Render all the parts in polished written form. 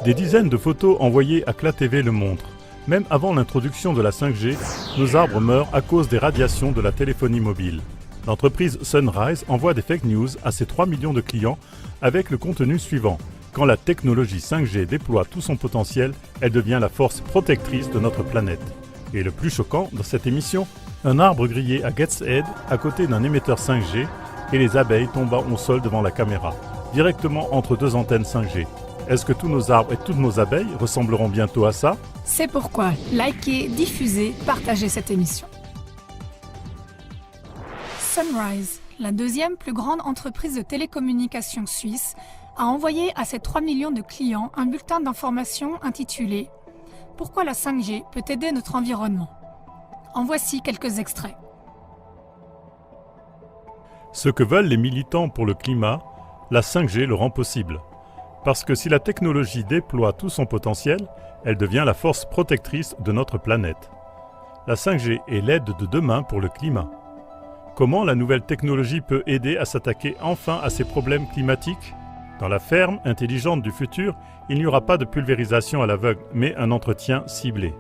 Des dizaines de photos envoyées à CLA TV le montrent. Même avant l'introduction de la 5G, nos arbres meurent à cause des radiations de la téléphonie mobile. L'entreprise Sunrise envoie des fake news à ses 3 millions de clients avec le contenu suivant. Quand la technologie 5G déploie tout son potentiel, elle devient la force protectrice de notre planète. Et le plus choquant dans cette émission, un arbre grillé à Gateshead à côté d'un émetteur 5G et les abeilles tombant au sol devant la caméra, directement entre deux antennes 5G. Est-ce que tous nos arbres et toutes nos abeilles ressembleront bientôt à ça? C'est pourquoi likez, diffusez, partagez cette émission. Sunrise, la deuxième plus grande entreprise de télécommunications suisse, a envoyé à ses 3 millions de clients un bulletin d'information intitulé « Pourquoi la 5G peut aider notre environnement ?» En voici quelques extraits. Ce que veulent les militants pour le climat, la 5G le rend possible. Parce que si la technologie déploie tout son potentiel, elle devient la force protectrice de notre planète. La 5G est l'aide de demain pour le climat. Comment la nouvelle technologie peut aider à s'attaquer enfin à ces problèmes climatiques? Dans la ferme intelligente du futur, il n'y aura pas de pulvérisation à l'aveugle, mais un entretien ciblé.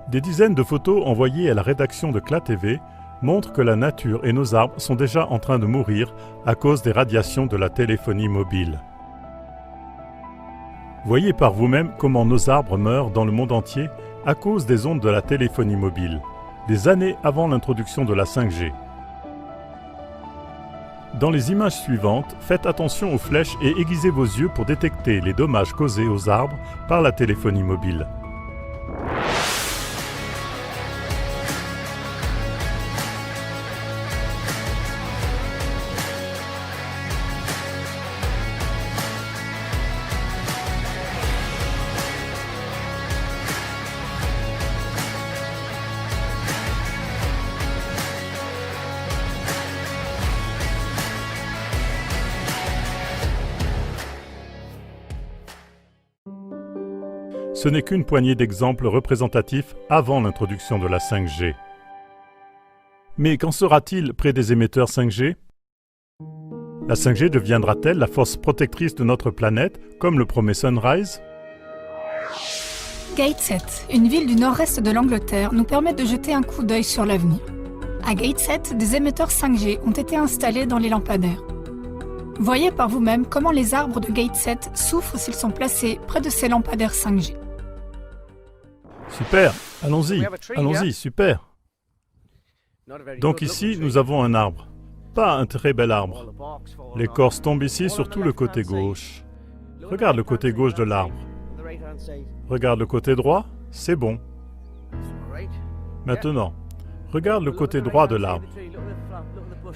Des dizaines de photos envoyées à la rédaction de CLA TV montrent que la nature et nos arbres sont déjà en train de mourir à cause des radiations de la téléphonie mobile. Voyez par vous-même comment nos arbres meurent dans le monde entier à cause des ondes de la téléphonie mobile, des années avant l'introduction de la 5G. Dans les images suivantes, faites attention aux flèches et aiguisez vos yeux pour détecter les dommages causés aux arbres par la téléphonie mobile. Ce n'est qu'une poignée d'exemples représentatifs avant l'introduction de la 5G. Mais qu'en sera-t-il près des émetteurs 5G? La 5G deviendra-t-elle la force protectrice de notre planète, comme le promet Sunrise? Gateshead, une ville du nord-est de l'Angleterre, nous permet de jeter un coup d'œil sur l'avenir. À Gateshead, des émetteurs 5G ont été installés dans les lampadaires. Voyez par vous-même comment les arbres de Gateshead souffrent s'ils sont placés près de ces lampadaires 5G. Super, allons-y, super. Donc ici, nous avons un arbre. Pas un très bel arbre. L'écorce tombe ici sur tout le côté gauche. Regarde le côté gauche de l'arbre. Regarde le côté droit, c'est bon. Maintenant, regarde le côté droit de l'arbre.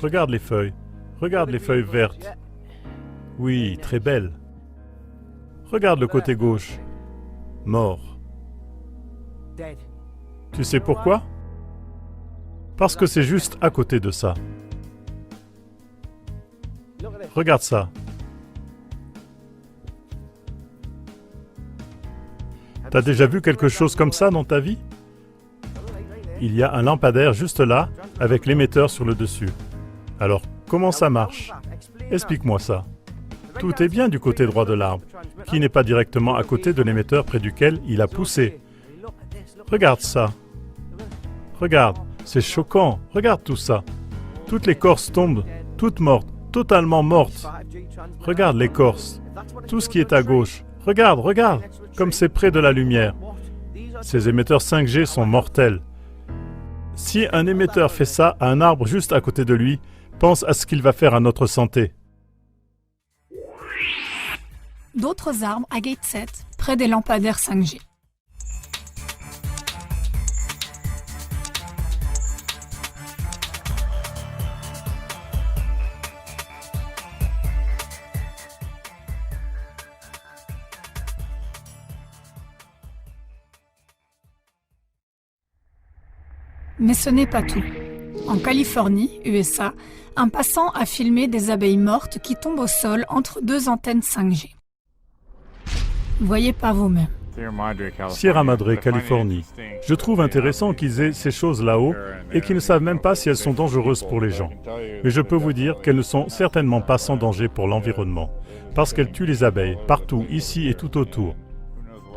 Regarde les feuilles vertes. Oui, très belles. Regarde le côté gauche. Mort. Tu sais pourquoi? Parce que c'est juste à côté de ça. Regarde ça. T'as déjà vu quelque chose comme ça dans ta vie? Il y a un lampadaire juste là, avec l'émetteur sur le dessus. Alors, comment ça marche? Explique-moi ça. Tout est bien du côté droit de l'arbre, qui n'est pas directement à côté de l'émetteur près duquel il a poussé. Regarde ça. Regarde, c'est choquant. Regarde tout ça. Toute l'écorce tombe, toute morte, totalement morte. Regarde l'écorce. Tout ce qui est à gauche. Regarde, comme c'est près de la lumière. Ces émetteurs 5G sont mortels. Si un émetteur fait ça à un arbre juste à côté de lui, pense à ce qu'il va faire à notre santé. D'autres arbres à Gateshead, près des lampadaires 5G. Mais ce n'est pas tout. En Californie, USA, un passant a filmé des abeilles mortes qui tombent au sol entre deux antennes 5G. Voyez par vous-même. Sierra Madre, Californie. Je trouve intéressant qu'ils aient ces choses là-haut et qu'ils ne savent même pas si elles sont dangereuses pour les gens. Mais je peux vous dire qu'elles ne sont certainement pas sans danger pour l'environnement. parce qu'elle tue les abeilles, partout, ici et tout autour.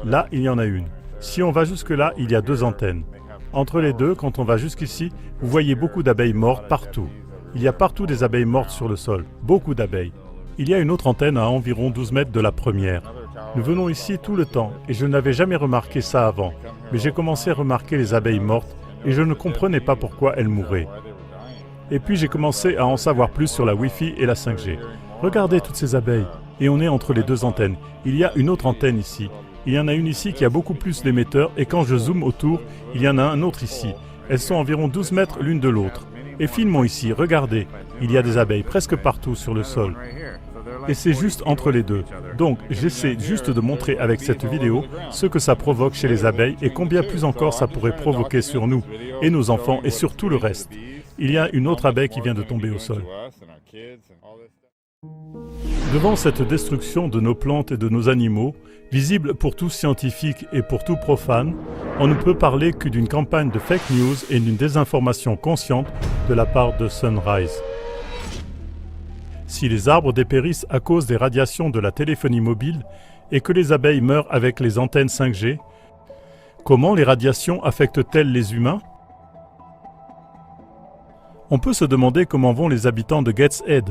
Là, il y en a une. Si on va jusque-là, il y a 2 antennes. Entre les deux, quand on va jusqu'ici, vous voyez beaucoup d'abeilles mortes partout. Il y a partout des abeilles mortes sur le sol, beaucoup d'abeilles. Il y a une autre antenne à environ 12 mètres de la première. Nous venons ici tout le temps et je n'avais jamais remarqué ça avant. Mais j'ai commencé à remarquer les abeilles mortes et je ne comprenais pas pourquoi elles mouraient. Et puis j'ai commencé à en savoir plus sur la Wi-Fi et la 5G. Regardez toutes ces abeilles. Et on est entre les 2 antennes. Il y a une autre antenne ici. Il y en a une ici qui a beaucoup plus d'émetteurs et quand je zoome autour, il y en a un autre ici. Elles sont environ 12 mètres l'une de l'autre. Et filmons ici, regardez. Il y a des abeilles presque partout sur le sol. Et c'est juste entre les deux. Donc, j'essaie juste de montrer avec cette vidéo ce que ça provoque chez les abeilles et combien plus encore ça pourrait provoquer sur nous, et nos enfants, et sur tout le reste. Il y a une autre abeille qui vient de tomber au sol. Devant cette destruction de nos plantes et de nos animaux, visible pour tout scientifique et pour tout profane, on ne peut parler que d'une campagne de fake news et d'une désinformation consciente de la part de Sunrise. Si les arbres dépérissent à cause des radiations de la téléphonie mobile et que les abeilles meurent avec les antennes 5G, comment les radiations affectent-elles les humains? On peut se demander comment vont les habitants de Gateshead,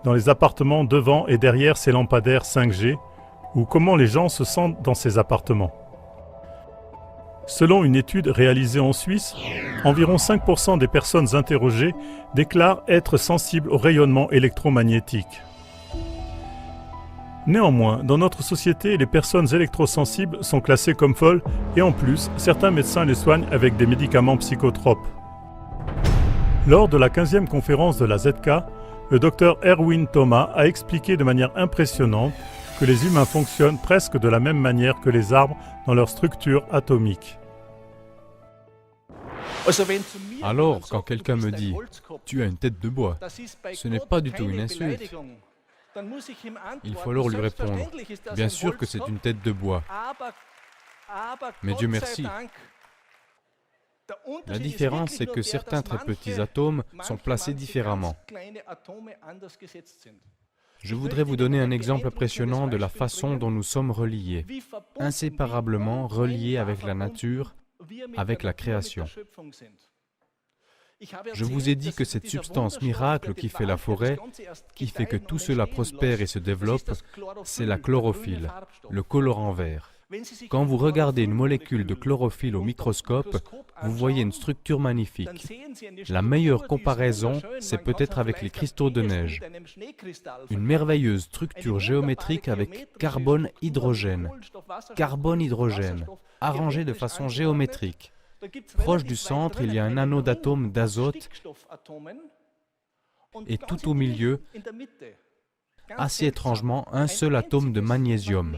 dans les appartements devant et derrière ces lampadaires 5G, ou comment les gens se sentent dans ces appartements. Selon une étude réalisée en Suisse, environ 5% des personnes interrogées déclarent être sensibles au rayonnement électromagnétique. Néanmoins, dans notre société, les personnes électrosensibles sont classées comme folles et en plus, certains médecins les soignent avec des médicaments psychotropes. Lors de la 15e conférence de la ZK, le Dr Erwin Thomas a expliqué de manière impressionnante que les humains fonctionnent presque de la même manière que les arbres dans leur structure atomique. Alors, quand quelqu'un me dit « tu as une tête de bois », ce n'est pas du tout une insulte. Il faut alors lui répondre « bien sûr que c'est une tête de bois, mais Dieu merci ». La différence, c'est que certains très petits atomes sont placés différemment. Je voudrais vous donner un exemple impressionnant de la façon dont nous sommes reliés, inséparablement reliés avec la nature, avec la création. Je vous ai dit que cette substance miracle qui fait la forêt, qui fait que tout cela prospère et se développe, c'est la chlorophylle, le colorant vert. Quand vous regardez une molécule de chlorophylle au microscope, vous voyez une structure magnifique. La meilleure comparaison, c'est peut-être avec les cristaux de neige. Une merveilleuse structure géométrique avec carbone-hydrogène, arrangée de façon géométrique. Proche du centre, il y a un anneau d'atomes d'azote et tout au milieu, assez étrangement, un seul atome de magnésium.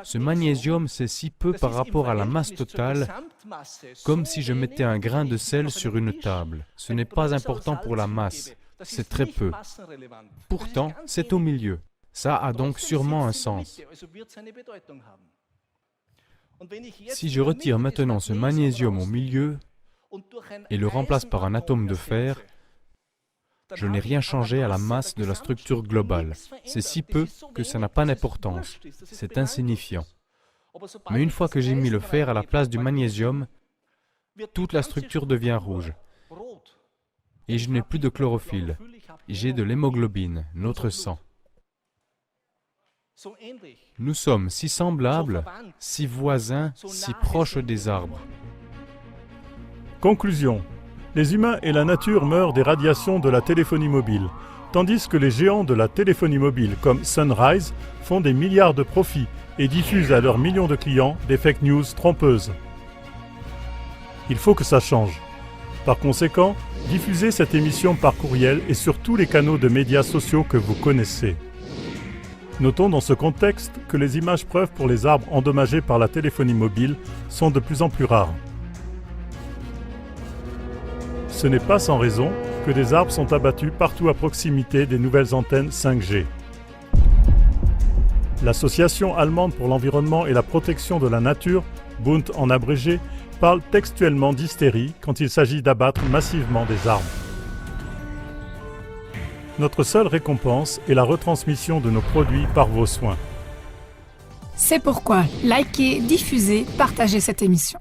Ce magnésium, c'est si peu par rapport à la masse totale, comme si je mettais un grain de sel sur une table. Ce n'est pas important pour la masse, c'est très peu. Pourtant, c'est au milieu. Ça a donc sûrement un sens. Si je retire maintenant ce magnésium au milieu et le remplace par un atome de fer, je n'ai rien changé à la masse de la structure globale. C'est si peu que ça n'a pas d'importance. C'est insignifiant. Mais une fois que j'ai mis le fer à la place du magnésium, toute la structure devient rouge. Et je n'ai plus de chlorophylle. J'ai de l'hémoglobine, notre sang. Nous sommes si semblables, si voisins, si proches des arbres. Conclusion. Les humains et la nature meurent des radiations de la téléphonie mobile, tandis que les géants de la téléphonie mobile comme Sunrise font des milliards de profits et diffusent à leurs millions de clients des fake news trompeuses. Il faut que ça change. Par conséquent, diffusez cette émission par courriel et sur tous les canaux de médias sociaux que vous connaissez. Notons dans ce contexte que les images preuves pour les arbres endommagés par la téléphonie mobile sont de plus en plus rares. Ce n'est pas sans raison que des arbres sont abattus partout à proximité des nouvelles antennes 5G. L'Association allemande pour l'environnement et la protection de la nature, Bund en abrégé, parle textuellement d'hystérie quand il s'agit d'abattre massivement des arbres. Notre seule récompense est la retransmission de nos produits par vos soins. C'est pourquoi likez, diffusez, partagez cette émission.